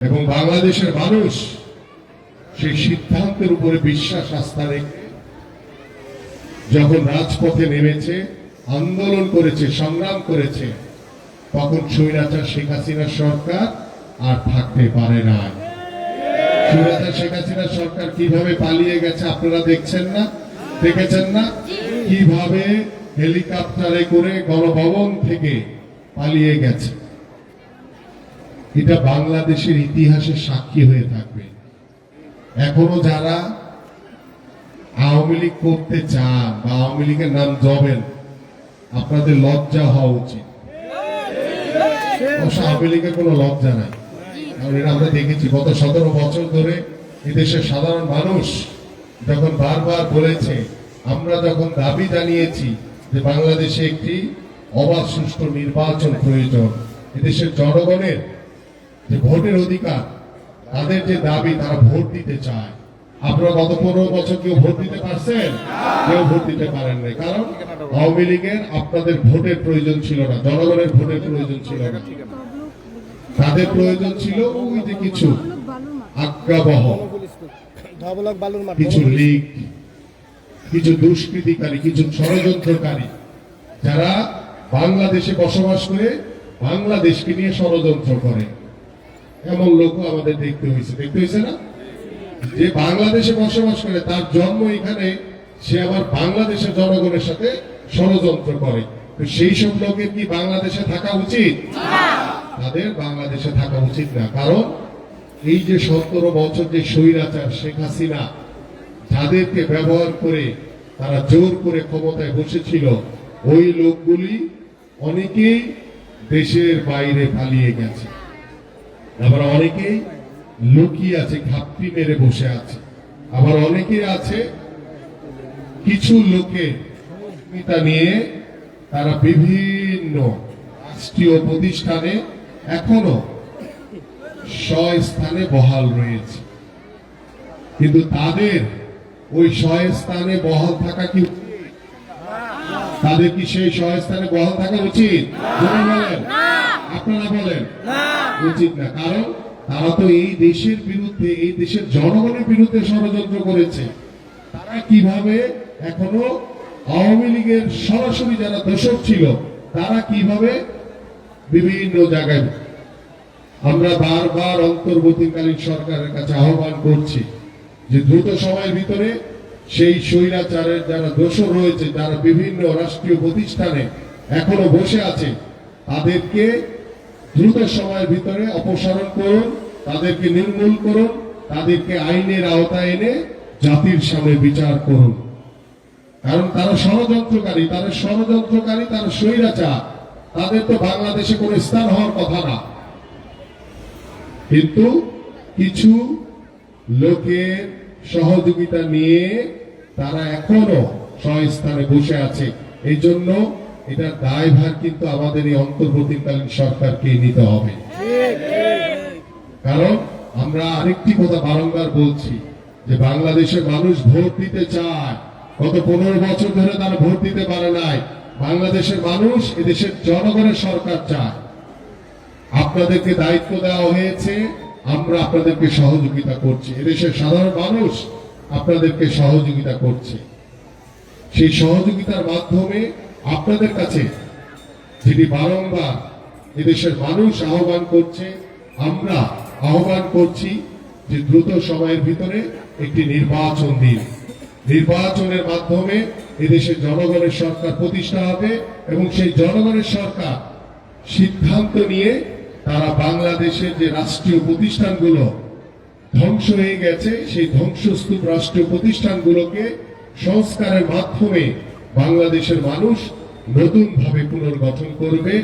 এবং বাংলাদেশের মানুষ সেই সিদ্ধান্তের উপরে বিশ্বাস আস্থা রেখে যখন রাজপথে নেমেছে, আন্দোলন করেছে, সংগ্রাম করেছে, তখন স্বৈরাচার শেখ হাসিনার সরকার আর থাকতে পারে না। স্বৈরাচার শেখ হাসিনার সরকার কিভাবে পালিয়ে গেছে আপনারা দেখছেন না, দেখেছেন না? কিভাবে হেলিকপ্টারে করে গণভবন থেকে পালিয়ে গেছে। এটা বাংলাদেশের ইতিহাসে সাক্ষী হয়ে থাকবে। এখনো যারা আওয়ামী লীগ করতে চান বা আওয়ামী লীগের নাম জবেন, আপনাদের লজ্জা হওয়া উচিত। অবশ্য আওয়ামী লীগের কোনো লজ্জা নাই, কারণ এটা আমরা দেখেছি গত 17 বছর ধরে এদেশের সাধারণ মানুষ যখন বারবার বলেছে, আমরা যখন দাবি জানিয়েছি যে বাংলাদেশে একটি অবাধ সুষ্ঠু নির্বাচন প্রয়োজন, এদেশের জনগণের যে ভোটের অধিকার, তাদের যে দাবি, তারা ভোট দিতে চায়। আপনারা গত 15 বছর কেউ ভোট দিতে পারছেন? কেউ ভোট দিতে পারেন না, কারণ আওয়ামী লীগের আপনাদের ভোটের প্রয়োজন ছিল না, জনগণের ভোটের প্রয়োজন ছিল না। তাদের প্রয়োজন ছিল ওই যে কিছু আজ্ঞাবহ কিছু লীগ, কিছু দুষ্কৃতিকারী, কিছু ষড়যন্ত্রকারী, যারা বাংলাদেশে বসবাস করে বাংলাদেশকে নিয়ে ষড়যন্ত্র করে। এমন লোক আমাদের দেখতে হয়েছে না? যে বাংলাদেশে বসবাস করে, তার জন্ম এখানে, সে আবার বাংলাদেশের জনগণের সাথে ষড়যন্ত্র করে। তো সেই সব লোকের কি বাংলাদেশে থাকা উচিত? তাদের বাংলাদেশে থাকা উচিত না। কারণ এই যে 17 বছর যে স্বৈরাচার শেখ হাসিনা যাদেরকে ব্যবহার করে তারা জোর করে ক্ষমতায় বসেছিল, ওই লোকগুলি অনেকেই দেশের বাইরে পালিয়ে গেছে, আবার অনেকেই লুকিয়ে আছে, ঘাপটি মেরে বসে আছে, আবার অনেকে আছে কিছু লোকের নেতা নিয়ে তারা বিভিন্ন রাষ্ট্রীয় প্রতিষ্ঠানে এখনো স্থানে বহাল রয়েছে। কিন্তু তাদের ওই স্থানে বহাল থাকা কি, তাদের কি সেই স্থানে বহাল থাকা উচিত? বলেন, আপনারা বলেন উচিত না। কারণ তারা তো এই দেশের বিরুদ্ধে, এই দেশের জনগণের বিরুদ্ধে ষড়যন্ত্র করেছে। তারা কিভাবে এখনো আওয়ামী লীগের সরাসরি যারা দোষক ছিল, তারা কিভাবে বিভিন্ন জায়গায়, আমরা বারবার অন্তর্বর্তীকালীন সরকারের কাছে আহ্বান করছি যে দ্রুত সময়ের ভিতরে সেই স্বৈরাচারের যারা দোষর রয়েছে, যারা বিভিন্ন রাষ্ট্রীয় প্রতিষ্ঠানে এখনো বসে আছে, তাদেরকে দ্রুত সময়ের ভিতরে অপসারণ করুন, তাদেরকে নির্মূল করুন, তাদেরকে আইনের আওতায় এনে জাতির সামনে বিচার করুন। কারণ তারা ষড়যন্ত্রকারী, তারা স্বৈরাচার, তাদের তো বাংলাদেশে কোনো স্থান হওয়ার কথা না। কিন্তু কিছু লোকের সহযোগিতা নিয়ে তারা এখনো স্থানে বসে আছে। এই জন্য এটা দায়ভার কিন্তু আমাদের এই অন্তর্বর্তীকালীন সরকারকে নিতে হবে। কারণ আমরা আরেকটি কথা বারংবার বলছি যে বাংলাদেশের মানুষ ভোট দিতে চায়, গত 15 বছর ধরে তারা ভোট দিতে পারে নাই। বাংলাদেশের মানুষ এদেশের জনগণের সরকার চায়। আপনাদেরকে দায়িত্ব দেওয়া হয়েছে, আমরা আপনাদেরকে সহযোগিতা করছি, এদেশের সাধারণ মানুষ আপনাদেরকে সহযোগিতা করছে। সেই সহযোগিতার মাধ্যমে আপনাদের কাছে যেটি বারংবার এদেশের মানুষ আহ্বান করছে, আমরা আহ্বান করছি যে দ্রুত সময়ের ভিতরে একটি নির্বাচন দিন। নির্বাচনের মাধ্যমে এদেশের জনগণের সরকার প্রতিষ্ঠা হবে এবং সেই জনগণের সরকার সিদ্ধান্ত নিয়ে তারা বাংলাদেশের যে রাষ্ট্রীয় প্রতিষ্ঠানগুলো ধ্বংস হয়ে গেছে, সেই ধ্বংসস্তূপ রাষ্ট্রীয় প্রতিষ্ঠানগুলোকে সংস্কারের মাধ্যমে বাংলাদেশের মানুষ নতুনভাবে পুনর্গঠন করবে।